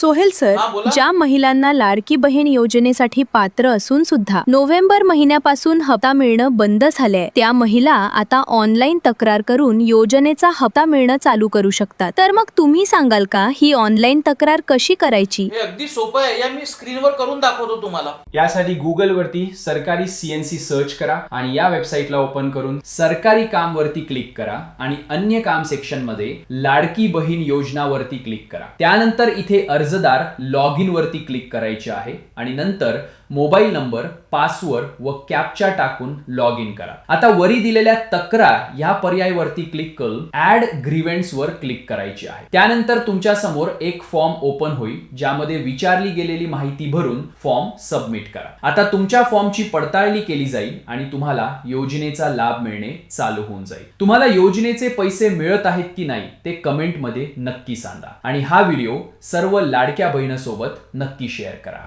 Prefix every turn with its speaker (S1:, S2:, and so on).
S1: Sohail sir,
S2: हा, बोला.
S1: ज्या महिलांना लाडकी बहीण योजनेसाठी पात्र असून सुद्धा नोव्हेंबर महिन्यापासून हप्ता मिळणं बंद झालंय, त्या महिला आता ऑनलाईन तक्रार करून योजनेचा हप्ता मिळणं चालू करू शकतात. तर मग तुम्ही सांगाल का ही ऑनलाईन तक्रार कशी करायची?
S2: हे अगदी सोपं आहे. या मी स्क्रीनवर करून दाखवतो तुम्हाला.
S3: यासाठी गुगल वरती सरकारी CNC सर्च करा आणि या वेबसाईटला ओपन करून सरकारी काम वरती क्लिक करा आणि अन्य काम सेक्शन मध्ये लाडकी बहीण योजना वरती क्लिक करा. त्यानंतर इथे अर्जदार लॉग इन वरती क्लिक करायचे आहे आणि नंतर मोबाईल नंबर, पासवर्ड व कॅप्चा टाकून लॉग इन करा. आता वरी दिलेल्या तक्रार या पर्यायावरती क्लिक करून ऍड ग्रीव्हन्स वर क्लिक करायची आहे. त्यानंतर तुमच्या समोर एक फॉर्म ओपन होईल ज्यामध्ये विचारली गेलेली माहिती भरून फॉर्म सबमिट करा. आता तुमच्या फॉर्मची पडताळणी केली जाईल आणि तुम्हाला योजनेचा लाभ मिळणे चालू होऊन जाईल. तुम्हाला योजनेचे पैसे मिळत आहेत की नाही ते कमेंट मध्ये नक्की सांगा आणि हा व्हिडिओ सर्व लाडक्या बहिणीसोबत नक्की शेअर करा.